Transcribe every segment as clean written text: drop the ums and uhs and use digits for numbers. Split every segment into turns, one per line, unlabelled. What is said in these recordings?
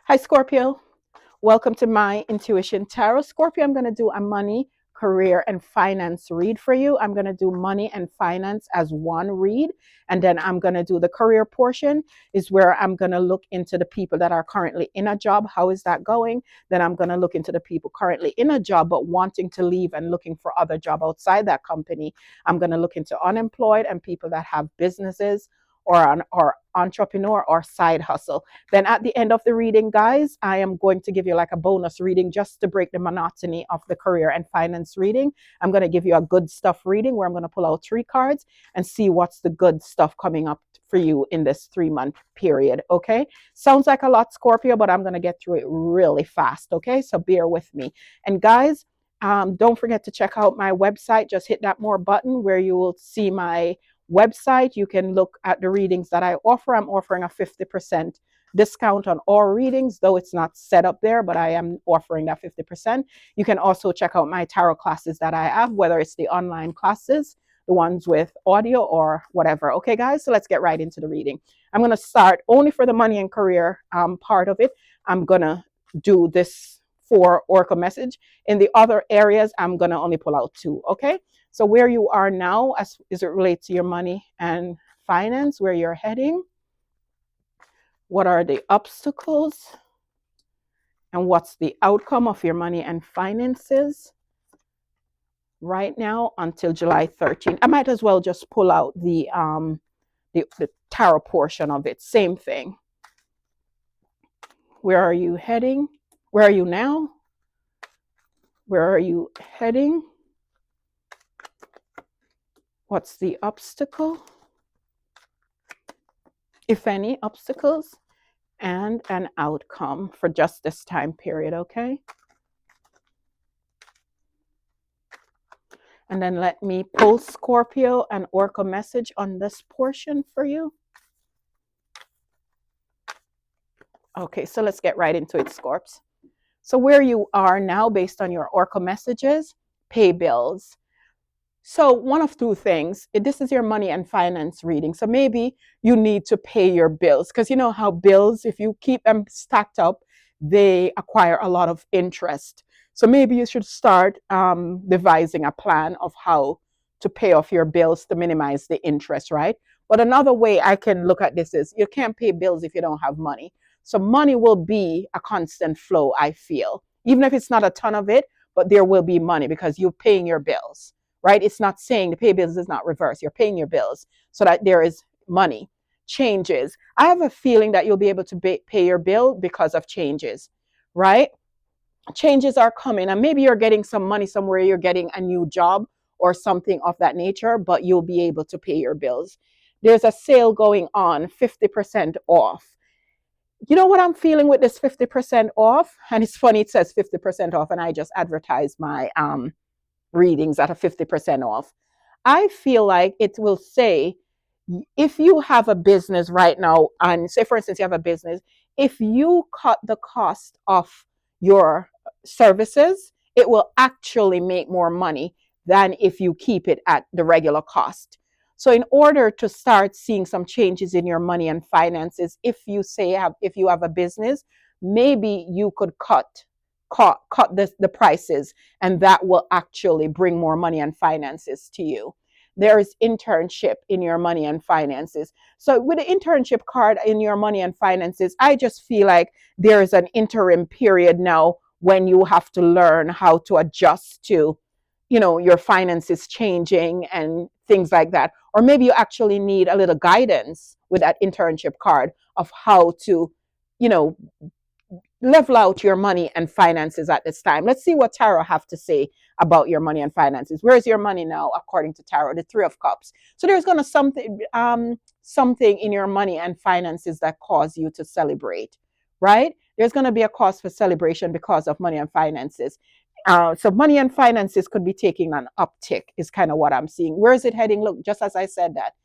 Hi, Scorpio. Welcome to my Intuition Tarot. Scorpio, I'm going to do a money, career, and finance read for you. I'm going to do money and finance as one read. And then I'm going to do the career portion, is where I'm going to look into the people that are currently in a job. How is that going? Then I'm going to look into the people currently in a job but wanting to leave and looking for other job outside that company. I'm going to look into unemployed and people that have businesses or entrepreneur or side hustle. Then at the end of the reading, guys, I am going to give you like a bonus reading just to break the monotony of the career and finance reading. I'm going to give you a good stuff reading where I'm going to pull out 3 cards and see what's the good stuff coming up for you in this 3-month period. Okay. Sounds like a lot, Scorpio, but I'm going to get through it really fast. Okay. So bear with me. And guys, don't forget to check out my website. Just hit that more button where you will see my website. You can look at the readings that I offer. I'm offering a 50% discount on all readings, though it's not set up there, but I am offering that 50%. You can also check out my tarot classes that I have, whether it's the online classes, the ones with audio or whatever. Okay, guys, so let's get right into the reading. I'm going to start only for the money and career part of it. I'm going to do this for Oracle message. In the other areas, I'm going to only pull out 2. Okay, so where you are now as it relates to your money and finance, where you're heading, what are the obstacles, and what's the outcome of your money and finances right now until July 13th. I might as well just pull out the tarot portion of it. Same thing. Where are you heading? Where are you now? Where are you heading? What's the obstacle, if any obstacles, and an outcome for just this time period, okay? And then let me pull Scorpio and Oracle message on this portion for you. Okay, so let's get right into it, Scorps. So where you are now, based on your Oracle messages, pay bills. So one of 2 things, this is your money and finance reading. So maybe you need to pay your bills, because you know how bills, if you keep them stacked up, they acquire a lot of interest. So maybe you should start devising a plan of how to pay off your bills to minimize the interest, right? But another way I can look at this is you can't pay bills if you don't have money. So money will be a constant flow, I feel, even if it's not a ton of it, but there will be money because you're paying your bills, right? It's not saying the pay bills is not reverse. You're paying your bills so that there is money. Changes. I have a feeling that you'll be able to pay your bill because of changes, right? Changes are coming, and maybe you're getting some money somewhere, you're getting a new job or something of that nature, but you'll be able to pay your bills. There's a sale going on, 50% off. You know what I'm feeling with this 50% off? And it's funny, it says 50% off, and I just advertised my readings at a 50% off. I feel like it will say, if you have a business right now, and say, for instance, you have a business, if you cut the cost of your services, it will actually make more money than if you keep it at the regular cost. So in order to start seeing some changes in your money and finances, if you have a business, maybe you could cut the prices, and that will actually bring more money and finances to you. There is internship in your money and finances. So with the internship card in your money and finances, I just feel like there is an interim period now when you have to learn how to adjust to, your finances changing and things like that. Or maybe you actually need a little guidance with that internship card of how to, you know, level out your money and finances at this time. Let's see what tarot have to say about your money and finances. Where's your money now, according to tarot? The 3 of Cups. So there's going to something in your money and finances that cause you to celebrate, right? There's going to be a cause for celebration because of money and finances. So money and finances could be taking an uptick, is kind of what I'm seeing. Where is it heading? Look, just as I said that,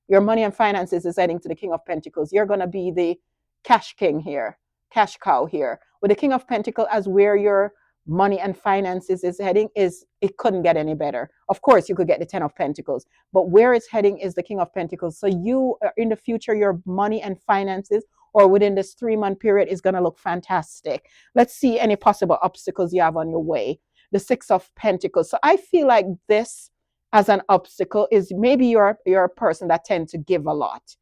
your money and finances is heading to the King of Pentacles. You're going to be the cash king here, cash cow here. With the King of Pentacles as where your money and finances is heading, it couldn't get any better. Of course, you could get the 10 of Pentacles, but where it's heading is the King of Pentacles. So you, in the future, your money and finances, or within this 3-month period is going to look fantastic. Let's see any possible obstacles you have on your way. The Six of Pentacles. So I feel like this as an obstacle is maybe you're a person that tends to give a lot,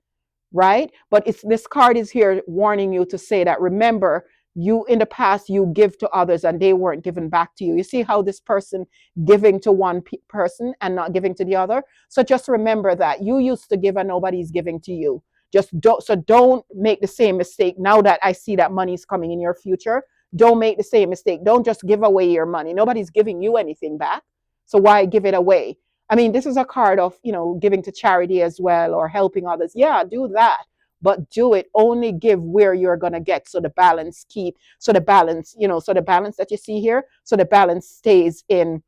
right? But it's this card is here warning you to say that, remember, you in the past you give to others and they weren't given back to you. You see how this person giving to one person and not giving to the other? So just remember that you used to give and nobody's giving to you. Just don't make the same mistake. Now that I see that money is coming in your future, don't make the same mistake. Don't just give away your money. Nobody's giving you anything back, so why give it away? I mean, this is a card of, giving to charity as well, or helping others. Yeah, do that. But do it, only give where you're going to get. So the balance so the balance that you see here, so the balance stays in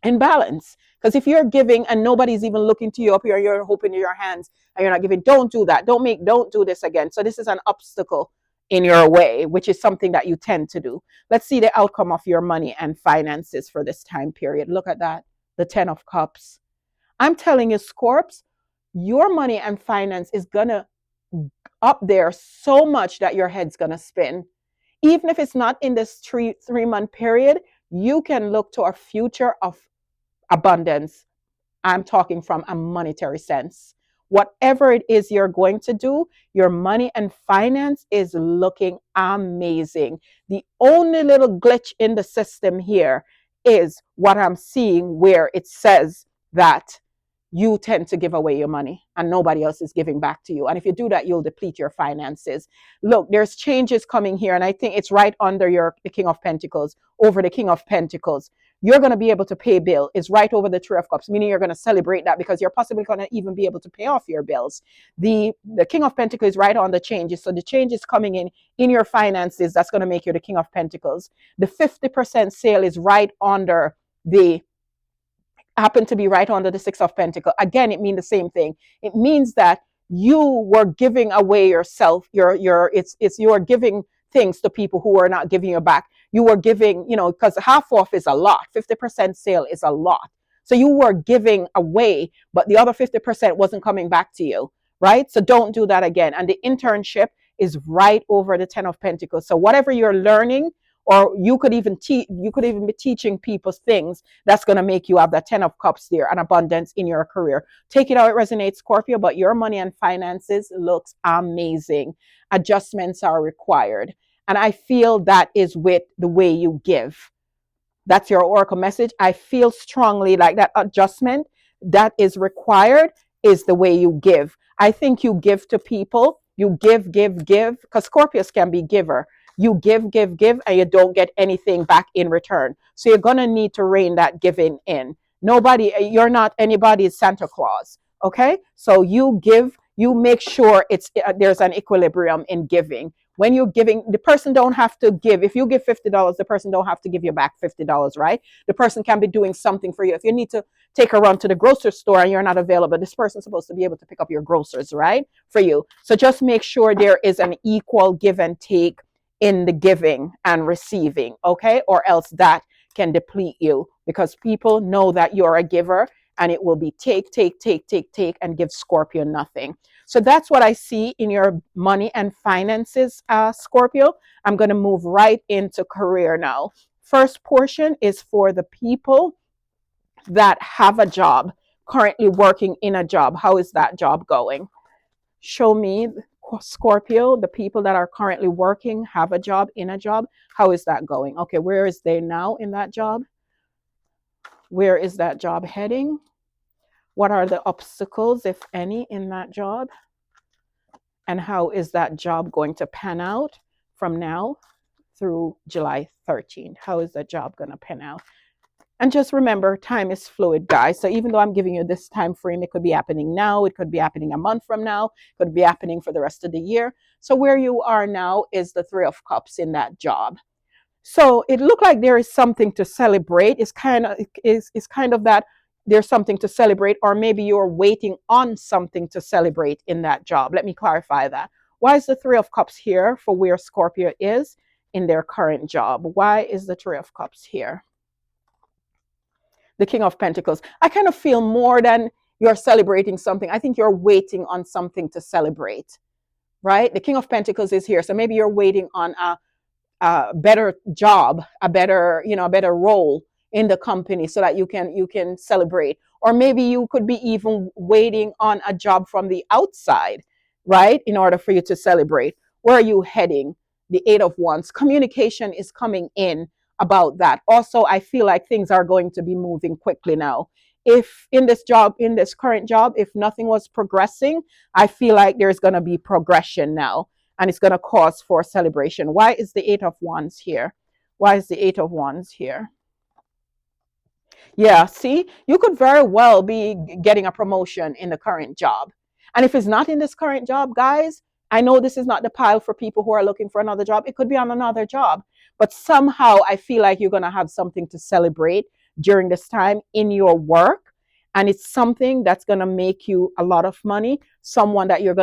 balance. Because if you're giving and nobody's even looking to you up here, you're hoping in your hands and you're not giving, don't do that. Don't do this again. So this is an obstacle in your way, which is something that you tend to do. Let's see the outcome of your money and finances for this time period. Look at that. The 10 of Cups. I'm telling you, Scorps, your money and finance is going to up there so much that your head's going to spin. Even if it's not in this 3-month period, you can look to a future of abundance. I'm talking from a monetary sense. Whatever it is you're going to do, your money and finance is looking amazing. The only little glitch in the system here is what I'm seeing, where it says that you tend to give away your money and nobody else is giving back to you. And if you do that, you'll deplete your finances. Look, there's changes coming here, and I think it's right under the King of Pentacles, over the King of Pentacles. You're going to be able to pay bill. It's right over the Three of Cups, meaning you're going to celebrate that because you're possibly going to even be able to pay off your bills. The King of Pentacles is right on the changes. So the changes coming in your finances, that's going to make you the King of Pentacles. The 50% sale is right under happen to be right under the Six of Pentacles. Again, it means the same thing. It means that you were giving away yourself. You're giving things to people who are not giving you back. You were giving, because half off is a lot. 50% sale is a lot. So you were giving away, but the other 50% wasn't coming back to you, right? So don't do that again. And the internship is right over the 10 of Pentacles. So whatever you're learning, or you could even be teaching people things that's going to make you have that 10 of Cups there and abundance in your career. Take it how it resonates, Scorpio, but your money and finances looks amazing. Adjustments are required. And I feel that is with the way you give. That's your oracle message. I feel strongly like that adjustment that is required is the way you give. I think you give to people. You give, because Scorpios can be giver. You give, and you don't get anything back in return. So you're going to need to rein that giving in. You're not anybody's Santa Claus. Okay? So you give, you make sure there's an equilibrium in giving. When you're giving, the person don't have to give. If you give $50, the person don't have to give you back $50, right? The person can be doing something for you. If you need to take a run to the grocery store and you're not available, this person's supposed to be able to pick up your groceries, right? For you. So just make sure there is an equal give and take in the giving and receiving, okay? Or else that can deplete you, because people know that you're a giver and it will be take, and give Scorpio nothing. So that's what I see in your money and finances, Scorpio. I'm going to move right into career now. First portion is for the people that have a job, currently working in a job. How is that job going? Show me, Scorpio, the people that are currently working, have a job, in a job. How is that going? Okay, where is they now in that job? Where is that job heading? What are the obstacles, if any, in that job? And how is that job going to pan out from now through July 13th? How is that job going to pan out? And just remember, time is fluid, guys. So even though I'm giving you this time frame, it could be happening now. It could be happening a month from now. It could be happening for the rest of the year. So where you are now is the Three of Cups in that job. So it looked like there is something to celebrate. It's kind of that there's something to celebrate, or maybe you're waiting on something to celebrate in that job. Let me clarify that. Why is the Three of Cups here for where Scorpio is in their current job? Why is the Three of Cups here? The King of Pentacles. I kind of feel more than you're celebrating something. I think you're waiting on something to celebrate, right? The King of Pentacles is here. So maybe you're waiting on a better job, a better, a better role in the company so that you can celebrate. Or maybe you could be even waiting on a job from the outside, right? In order for you to celebrate. Where are you heading? The Eight of Wands. Communication is coming in about that. Also, I feel like things are going to be moving quickly now. If in this job, in this current job, if nothing was progressing, I feel like there's going to be progression now, and it's going to cause for celebration. Why is the Eight of Wands here? Why is the Eight of Wands here? Yeah, see, you could very well be getting a promotion in the current job. And if it's not in this current job, guys, I know this is not the pile for people who are looking for another job. It could be on another job. But somehow I feel like you're going to have something to celebrate during this time in your work. And it's something that's going to make you a lot of money, something that you're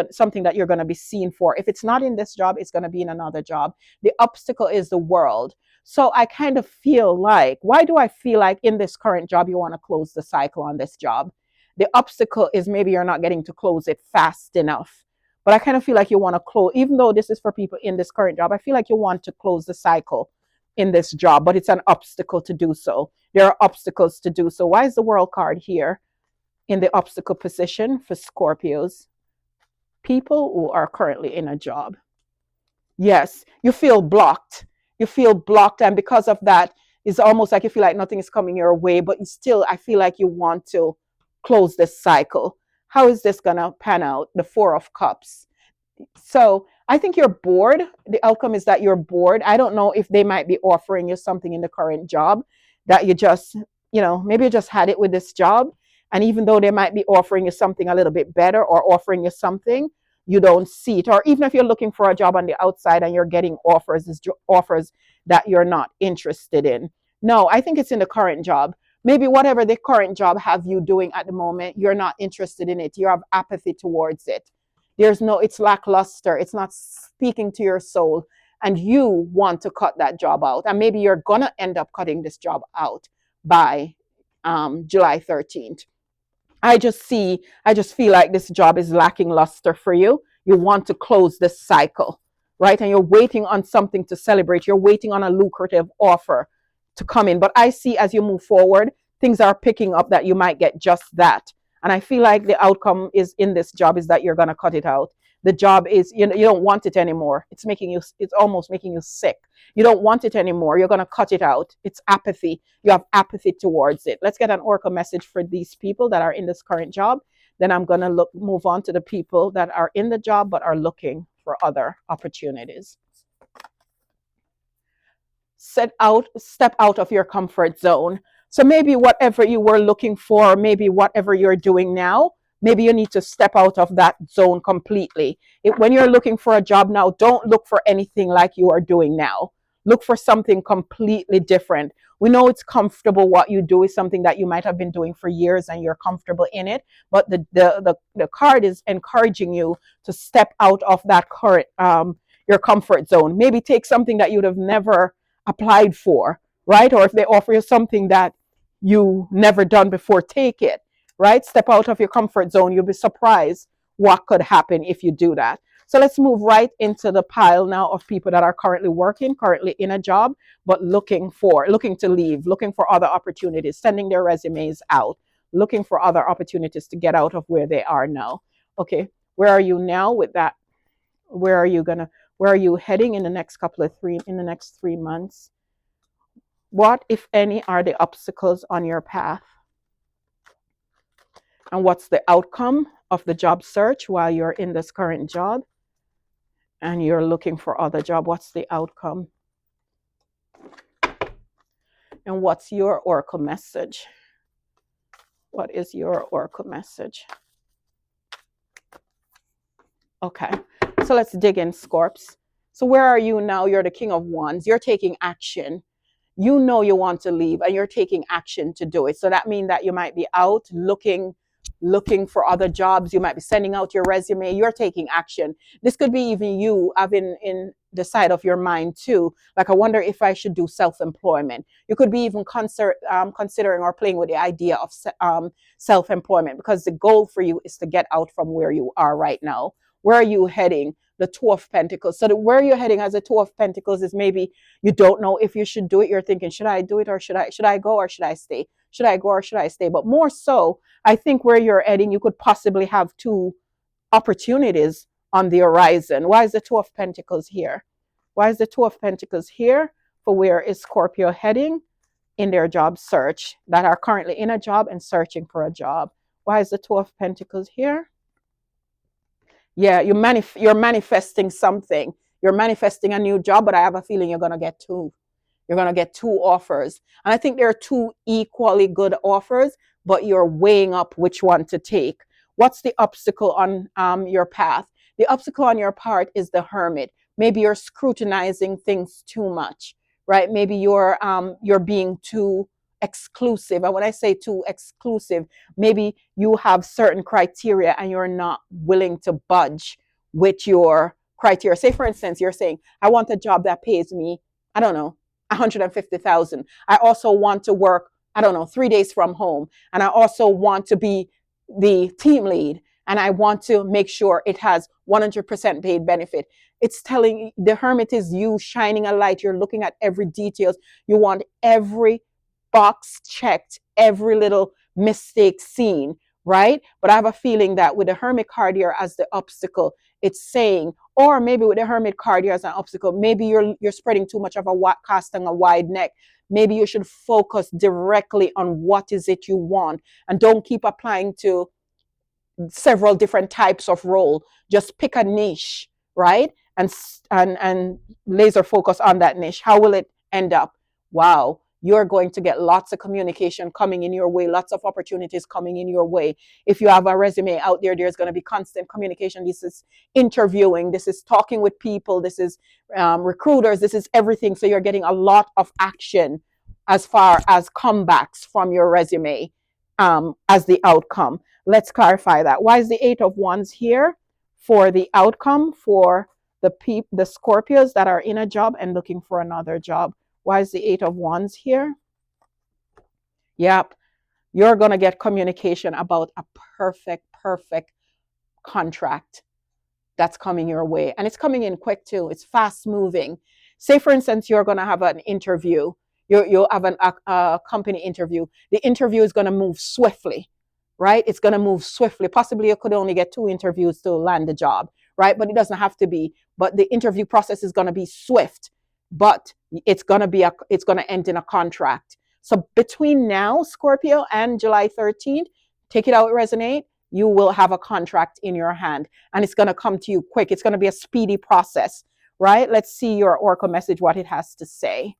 going to be seen for. If it's not in this job, it's going to be in another job. The obstacle is the world. So I kind of feel like, why do I feel like in this current job, you want to close the cycle on this job? The obstacle is maybe you're not getting to close it fast enough. But I kind of feel like you want to close, even though this is for people in this current job, I feel like you want to close the cycle in this job, but it's an obstacle to do so. There are obstacles to do so. Why is the World card here in the obstacle position for Scorpios? People who are currently in a job. Yes, you feel blocked. You feel blocked, and because of that, it's almost like you feel like nothing is coming your way, but you still, I feel like you want to close this cycle. How is this going to pan out? The Four of Cups. So I think you're bored. The outcome is that you're bored. I don't know if they might be offering you something in the current job that you just, maybe you just had it with this job. And even though they might be offering you something a little bit better or offering you something, you don't see it. Or even if you're looking for a job on the outside and you're getting offers that you're not interested in. No, I think it's in the current job. Maybe whatever the current job have you doing at the moment, you're not interested in it. You have apathy towards it. It's lackluster. It's not speaking to your soul. And you want to cut that job out. And maybe you're going to end up cutting this job out by July 13th. I just feel like this job is lacking luster for you. You want to close this cycle, right? And you're waiting on something to celebrate. You're waiting on a lucrative offer to come in. But I see as you move forward, things are picking up that you might get just that. And I feel like the outcome is in this job is that you're going to cut it out. The job is, you don't want it anymore. It's almost making you sick. You don't want it anymore. You're going to cut it out. It's apathy. You have apathy towards it. Let's get an oracle message for these people that are in this current job. Then I'm going to move on to the people that are in the job but are looking for other opportunities. Step out of your comfort zone. So maybe whatever you were looking for, maybe whatever you're doing now, maybe you need to step out of that zone completely. When you're looking for a job now, don't look for anything like you are doing now. Look for something completely different. We know it's comfortable. What you do is something that you might have been doing for years and you're comfortable in it. But the card is encouraging you to step out of that current, your comfort zone. Maybe take something that you'd have never applied for, right? Or if they offer you something that you never done before, take it, right? Step out of your comfort zone. You'll be surprised what could happen if you do that. So let's move right into the pile now of people that are currently working, currently in a job, but looking to leave, looking for other opportunities, sending their resumes out, looking for other opportunities to get out of where they are now. Okay, where are you now with that? Where are you heading in the next 3 months? What, if any, are the obstacles on your path? And what's the outcome of the job search while you're in this current job and you're looking for other job? What's the outcome? And what's your oracle message? What is your oracle message? Okay, so let's dig in, Scorps. So where are you now? You're the King of Wands. You're taking action. You know you want to leave and you're taking action to do it. So that means that you might be out looking for other jobs. You might be sending out your resume. You're taking action. This could be even you having in the side of your mind too. Like, I wonder if I should do self-employment. You could be even considering or playing with the idea of self-employment, because the goal for you is to get out from where you are right now. Where are you heading? the Two of Pentacles. So where you're heading as a Two of Pentacles is maybe you don't know if you should do it. You're thinking, should I do it or should I go or should I stay? Should I go or should I stay? But more so, I think where you're heading, you could possibly have two opportunities on the horizon. Why is the Two of Pentacles here? Why is the Two of Pentacles here? For where is Scorpio heading in their job search, that are currently in a job and searching for a job? Why is the Two of Pentacles here? Yeah, you're manifesting something. You're manifesting a new job, but I have a feeling you're going to get two. You're going to get two offers. And I think there are two equally good offers, but you're weighing up which one to take. What's the obstacle on your path? The obstacle on your part is the Hermit. Maybe you're scrutinizing things too much, right? Maybe you're being too exclusive. And when I say too exclusive, maybe you have certain criteria and you're not willing to budge with your criteria. Say, for instance, you're saying, I want a job that pays me, I don't know, 150,000. I also want to work, I don't know, 3 days from home. And I also want to be the team lead. And I want to make sure it has 100% paid benefit. It's telling the Hermit is you shining a light. You're looking at every details. You want every box checked, every little mistake seen, right? But I have a feeling that with the Hermit card here as the obstacle, it's saying, or maybe with the Hermit card here as an obstacle, maybe you're spreading too much of a casting a wide neck. Maybe you should focus directly on what is it you want and don't keep applying to several different types of role. Just pick a niche, right? And laser focus on that niche. How will it end up? Wow, you're going to get lots of communication coming in your way, lots of opportunities coming in your way. If you have a resume out there, there's going to be constant communication. This is interviewing, this is talking with people, this is recruiters, this is everything. So you're getting a lot of action as far as comebacks from your resume as the outcome. Let's clarify that. Why is the Eight of Wands here? For the outcome for the Scorpios that are in a job and looking for another job. Why is the Eight of Wands here? Yep. You're going to get communication about a perfect contract that's coming your way. And it's coming in quick too. It's fast moving. Say, for instance, you're going to have an interview. You'll have a company interview. The interview is going to move swiftly, right? It's going to move swiftly. Possibly you could only get 2 interviews to land the job, right? But it doesn't have to be. But the interview process is going to be swift. But it's going to end in a contract. So between now, Scorpio, and July 13th, take it out, resonate, you will have a contract in your hand and it's going to come to you quick. It's going to be a speedy process, right? Let's see your oracle message, what it has to say.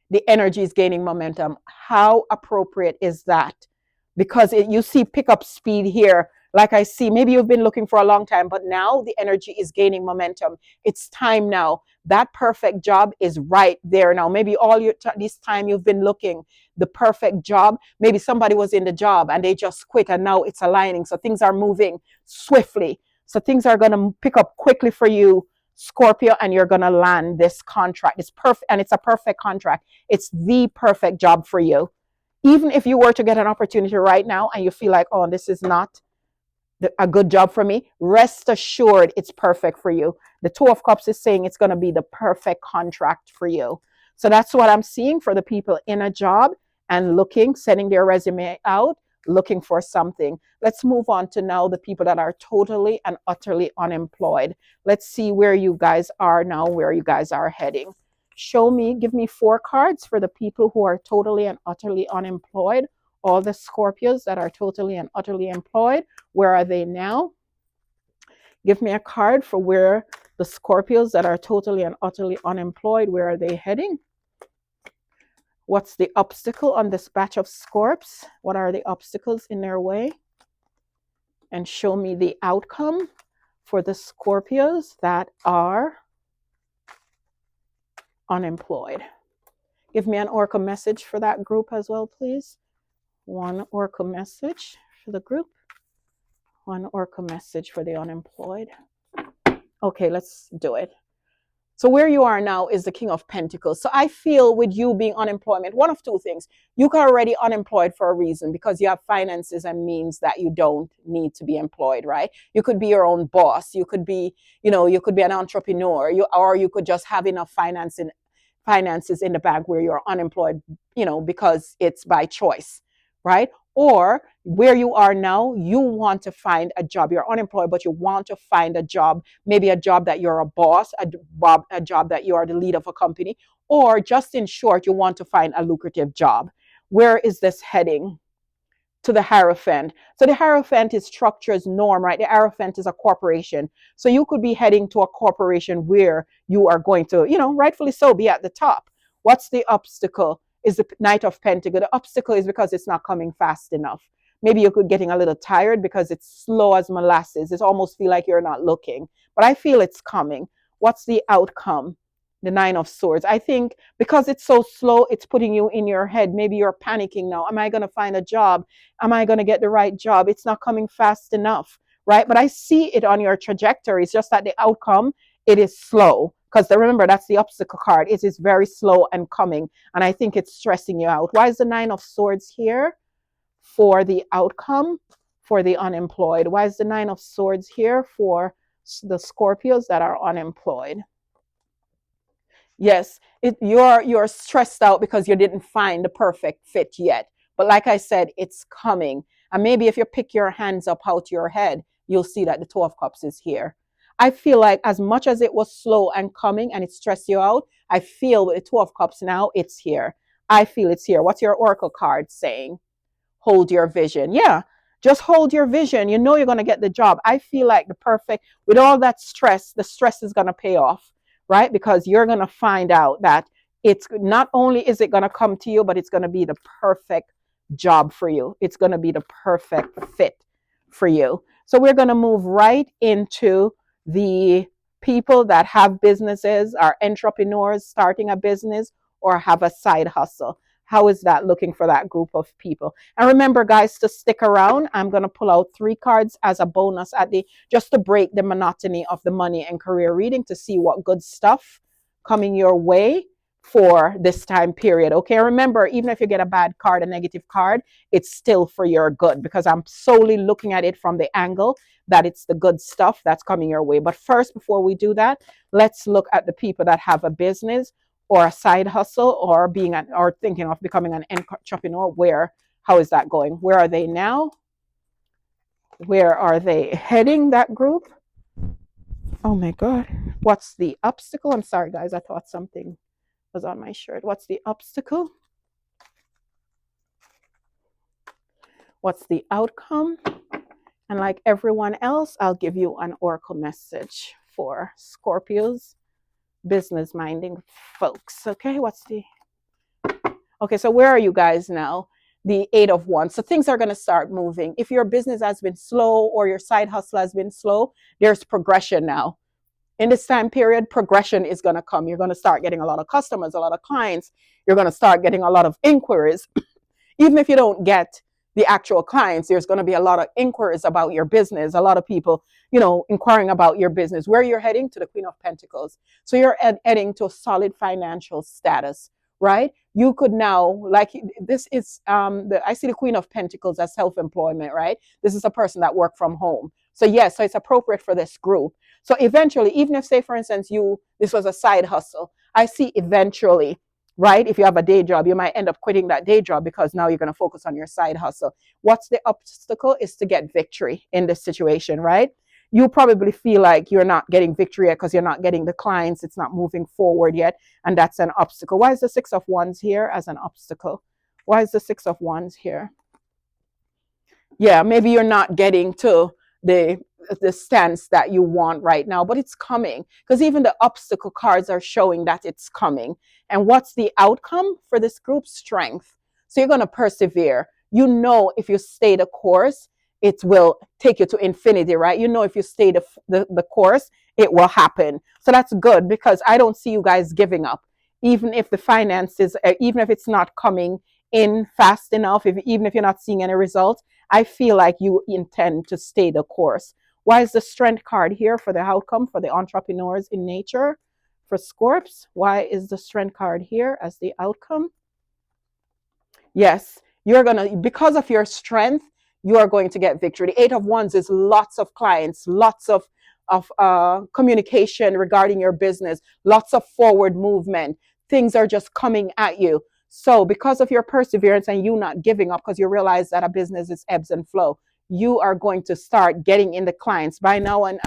The energy is gaining momentum. How appropriate is that? Because you see pickup speed here. Like I see, maybe you've been looking for a long time, but now the energy is gaining momentum. It's time now. That perfect job is right there now. Maybe all this time you've been looking, the perfect job, maybe somebody was in the job and they just quit and now it's aligning. So things are moving swiftly. So things are going to pick up quickly for you, Scorpio, and you're going to land this contract. It's perfect, and it's a perfect contract. It's the perfect job for you. Even if you were to get an opportunity right now and you feel like, oh, this is not a good job for me, rest assured it's perfect for you. The Two of Cups is saying it's going to be the perfect contract for you. So that's what I'm seeing for the people in a job and looking, sending their resume out, looking for something. Let's move on to now the people that are totally and utterly unemployed. Let's see where you guys are now, where you guys are heading. Show me, give me 4 cards for the people who are totally and utterly unemployed. All the Scorpios that are totally and utterly employed, where are they now? Give me a card for where the Scorpios that are totally and utterly unemployed, where are they heading? What's the obstacle on this batch of Scorps? What are the obstacles in their way? And show me the outcome for the Scorpios that are unemployed. Give me an oracle message for that group as well, please. 1 oracle message for the group. 1 oracle message for the unemployed. Okay, let's do it. So where you are now is the King of Pentacles. So I feel with you being unemployment, one of two things. You are already unemployed for a reason because you have finances and means that you don't need to be employed, right? You could be your own boss. You could be, you could be an entrepreneur. Or you could just have enough finances in the bag where you're unemployed, because it's by choice, right? Or where you are now, you want to find a job. You're unemployed, but you want to find a job, maybe a job that you're a boss, a job that you are the lead of a company, or just in short, you want to find a lucrative job. Where is this heading? To the Hierophant. So the Hierophant is structure's norm, right? The Hierophant is a corporation. So you could be heading to a corporation where you are going to, rightfully so, be at the top. What's the obstacle? Is the Knight of Pentacles. The obstacle is because it's not coming fast enough. Maybe you're getting a little tired because it's slow as molasses. It almost feel like you're not looking. But I feel it's coming. What's the outcome? The Nine of Swords. I think because it's so slow, it's putting you in your head. Maybe you're panicking now. Am I going to find a job? Am I going to get the right job? It's not coming fast enough, right? But I see it on your trajectory. It's just that the outcome, it is slow. Because remember, that's the obstacle card. It is very slow and coming. And I think it's stressing you out. Why is the Nine of Swords here? For the outcome, for the unemployed. Why is the Nine of Swords here? For the Scorpios that are unemployed. Yes, you're stressed out because you didn't find the perfect fit yet. But like I said, it's coming. And maybe if you pick your hands up out your head, you'll see that the Two of Cups is here. I feel like as much as it was slow and coming and it stressed you out, I feel with the Two of Cups now, it's here. I feel it's here. What's your Oracle card saying? Hold your vision. Yeah, just hold your vision. You know you're going to get the job. I feel like with all that stress, the stress is going to pay off, right? Because you're going to find out that it's not only is it going to come to you, but it's going to be the perfect job for you. It's going to be the perfect fit for you. So we're going to move right into the people that have businesses, are entrepreneurs starting a business or have a side hustle. How is that looking for that group of people? And remember, guys, to stick around. I'm going to pull out 3 cards as a bonus just to break the monotony of the money and career reading to see what good stuff coming your way for this time period. Okay, remember, even if you get a bad card, a negative card, it's still for your good because I'm solely looking at it from the angle that it's the good stuff that's coming your way. But first, before we do that, let's look at the people that have a business or a side hustle or or thinking of becoming an entrepreneur. How is that going? Where are they now? Where are they heading, that group? Oh my God. What's the obstacle? I'm sorry, guys. I thought something was on my shirt. What's the obstacle? What's the outcome? And like everyone else, I'll give you an oracle message for Scorpios, business minding folks. Okay, okay, so where are you guys now? The 8 of Wands. So things are going to start moving. If your business has been slow or your side hustle has been slow, there's progression now. In this time period, progression is going to come. You're going to start getting a lot of customers, a lot of clients. You're going to start getting a lot of inquiries. Even if you don't get the actual clients, there's going to be a lot of inquiries about your business. A lot of people, inquiring about your business. Where you're heading? To the Queen of Pentacles. So you're heading to a solid financial status, right? You could now, this is, I see the Queen of Pentacles as self-employment, right? This is a person that work from home. So yes, so it's appropriate for this group. So eventually, even if, say, for instance, this was a side hustle, I see eventually, right? If you have a day job, you might end up quitting that day job because now you're going to focus on your side hustle. What's the obstacle is to get victory in this situation, right? You probably feel like you're not getting victory yet because you're not getting the clients. It's not moving forward yet. And that's an obstacle. Why is the 6 of Wands here as an obstacle? Why is the 6 of Wands here? Yeah, maybe you're not getting to the stance that you want right now, but it's coming because even the obstacle cards are showing that it's coming. And what's the outcome for this group? Strength. So you're going to persevere. If you stay the course, it will take you to infinity, right? If you stay the course, it will happen. So that's good because I don't see you guys giving up, even if the finances, even if it's not coming in fast enough, even if you're not seeing any results. I feel like you intend to stay the course. Why is the Strength card here for the outcome for the entrepreneurs in nature? for Scorps. Why is the strength card here as the outcome? Yes, you're going to, because of your strength, you are going to get victory. The Eight of Wands is lots of clients, lots of communication regarding your business, lots of forward movement. Things are just coming at you. So because of your perseverance and you not giving up, because you realize that a business is ebbs and flow, you are going to start getting in the clients. By now and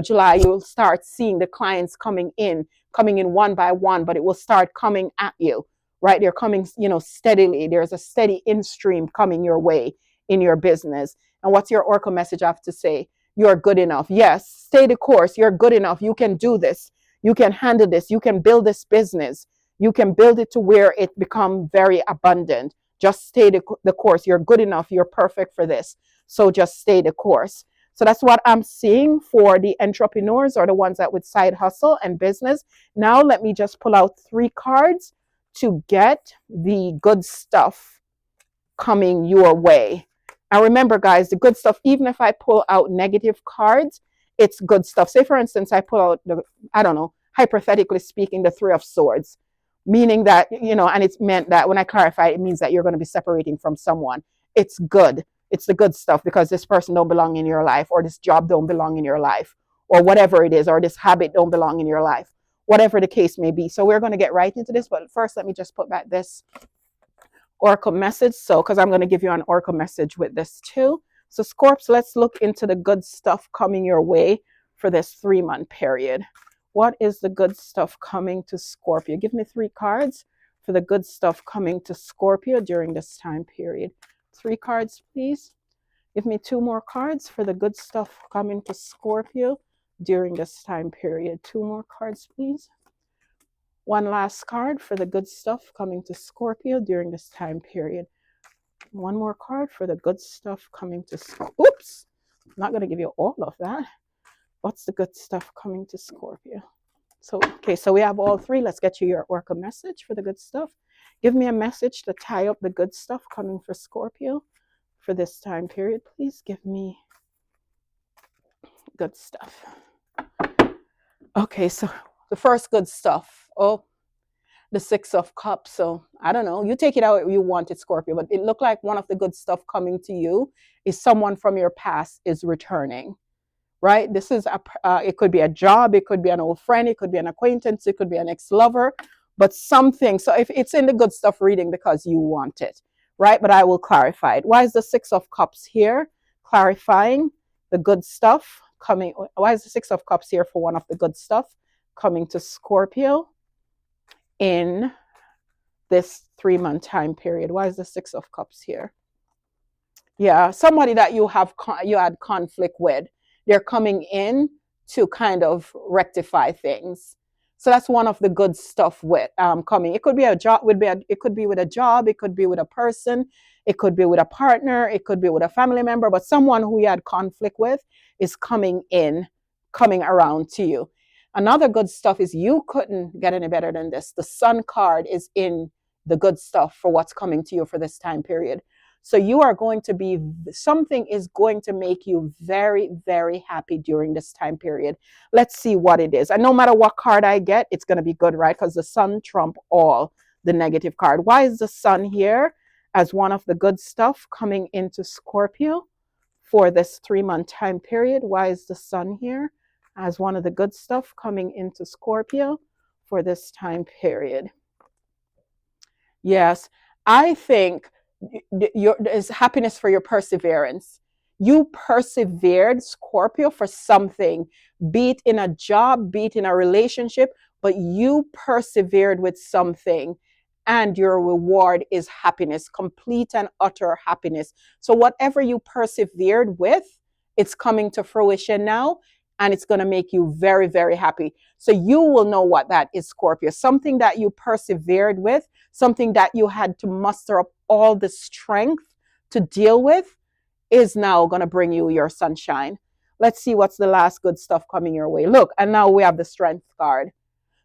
July, you will start seeing the clients coming in one by one, but it will start coming at you, right? They're coming, steadily. There's a steady in stream coming your way in your business. And what's your oracle message have to say? You're good enough. Yes, stay the course. You're good enough. You can do this. You can handle this. You can build this business. You can build it to where it becomes very abundant. Just stay the course. You're good enough. You're perfect for this. So just stay the course. So that's what I'm seeing for the entrepreneurs or the ones that would side hustle and business. Now let me just pull out 3 cards to get the good stuff coming your way. And remember, guys, the good stuff, even if I pull out negative cards, it's good stuff. Say, for instance, I pull out hypothetically speaking, the 3 of Swords, meaning that, and it's meant that when I clarify, it means that you're going to be separating from someone. It's good. It's the good stuff because this person don't belong in your life, or this job don't belong in your life, or whatever it is, or this habit don't belong in your life, whatever the case may be. So we're going to get right into this. But first, let me just put back this oracle message. So, because I'm going to give you an oracle message with this too. So Scorps, let's look into the good stuff coming your way for this 3-month period. What is the good stuff coming to Scorpio? Give me 3 cards for the good stuff coming to Scorpio during this time period. 3 cards, please. Give me 2 more cards for the good stuff coming to Scorpio during this time period. 2 more cards, please. 1 last card for the good stuff coming to Scorpio during this time period. 1 more card for the good stuff coming to Scorpio. Oops, I'm not going to give you all of that. What's the good stuff coming to Scorpio? So we have all 3. Let's get you your oracle message for the good stuff. Give me a message to tie up the good stuff coming for Scorpio for this time period. Please give me good stuff. Okay, so the first good stuff. Oh, the 6 of Cups. So I don't know. You take it out you want it, Scorpio. But it looked like one of the good stuff coming to you is someone from your past is returning. Right? This is it could be a job, it could be an old friend, it could be an acquaintance, it could be an ex-lover, but something. So if it's in the good stuff reading because you want it, right? But I will clarify it. Why is the 6 of Cups here? Clarifying the good stuff coming. Why is the 6 of Cups here for one of the good stuff coming to Scorpio in this 3-month time period? Why is the 6 of Cups here? Yeah, somebody that you had conflict with. They're coming in to kind of rectify things. So that's one of the good stuff with coming. It could be a job, it could be with a job, it could be with a person, it could be with a partner, it could be with a family member, but someone who you had conflict with is coming around to you. Another good stuff is you couldn't get any better than this. The Sun card is in the good stuff for what's coming to you for this time period. So you are going to be, something is going to make you very, very happy during this time period. Let's see what it is. And no matter what card I get, it's going to be good, right? Because the Sun trump all the negative card. Why is the Sun here as one of the good stuff coming into Scorpio for this 3-month time period? Why is the Sun here as one of the good stuff coming into Scorpio for this time period? Yes, I think there's happiness for your perseverance. You persevered, Scorpio, for something, be it in a job, be it in a relationship, but you persevered with something, and your reward is happiness, complete and utter happiness. So whatever you persevered with, it's coming to fruition now, and it's going to make you very, very happy. So you will know what that is, Scorpio. Something that you persevered with, something that you had to muster up all the strength to deal with, is now going to bring you your sunshine. Let's see what's the last good stuff coming your way. Look, and now we have the Strength card.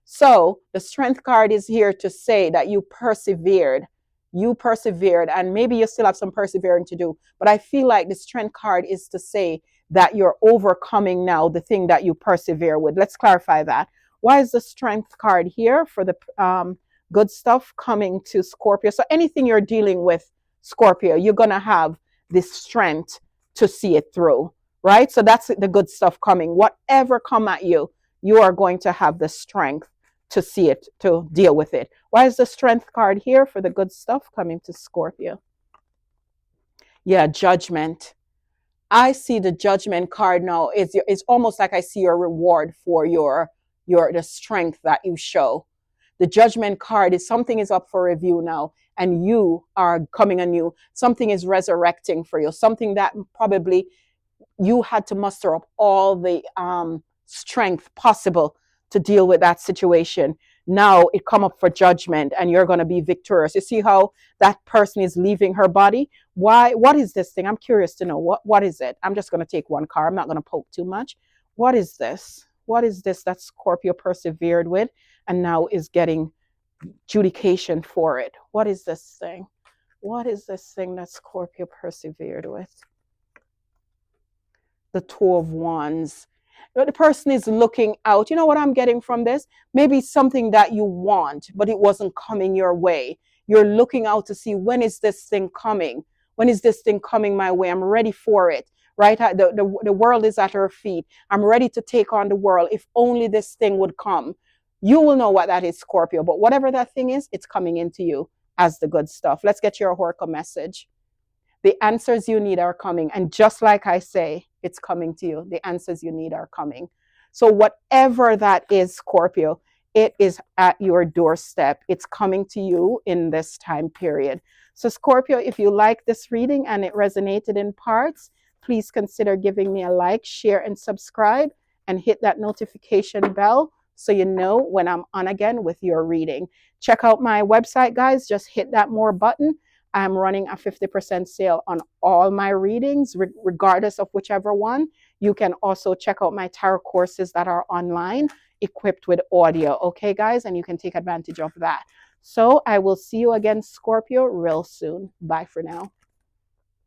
So the Strength card is here to say that you persevered. You persevered, and maybe you still have some persevering to do. But I feel like the Strength card is to say that you're overcoming now the thing that you persevere with. Let's clarify that. Why is the strength card here for the good stuff coming to Scorpio? So anything you're dealing with, Scorpio, you're going to have this strength to see it through, right? So that's the good stuff coming. Whatever come at you, you are going to have the strength to see it, to deal with it. Why is the strength card here for the good stuff coming to Scorpio? Yeah, judgment. I see the judgment card now. It's almost like I see your reward for your the strength that you show. The judgment card is something is up for review now, and you are coming anew. Something is resurrecting for you. Something that probably you had to muster up all the strength possible to deal with that situation. Now it come up for judgment and you're going to be victorious. You see how that person is leaving her body? Why? What is this thing? I'm curious to know. What is it? I'm just going to take one card. I'm not going to poke too much. What is this? What is this that Scorpio persevered with and now is getting adjudication for it? What is this thing? What is this thing that Scorpio persevered with? The Two of Wands. The person is looking out. You know what I'm getting from this? Maybe something that you want, but it wasn't coming your way. You're looking out to see, when is this thing coming? When is this thing coming my way? I'm ready for it, right? The world is at her feet. I'm ready to take on the world. If only this thing would come. You will know what that is, Scorpio. But whatever that thing is, it's coming into you as the good stuff. Let's get your Oracle message. The answers you need are coming. And just like I say, it's coming to you. The answers you need are coming. So whatever that is, Scorpio, it is at your doorstep. It's coming to you in this time period. So Scorpio, if you like this reading and it resonated in parts, please consider giving me a like, share, and subscribe, and hit that notification bell so you know when I'm on again with your reading. Check out my website, guys. Just hit that more button. I'm running a 50% sale on all my readings, regardless of whichever one. You can also check out my tarot courses that are online, equipped with audio. Okay, guys? And you can take advantage of that. So I will see you again, Scorpio, real soon. Bye for now.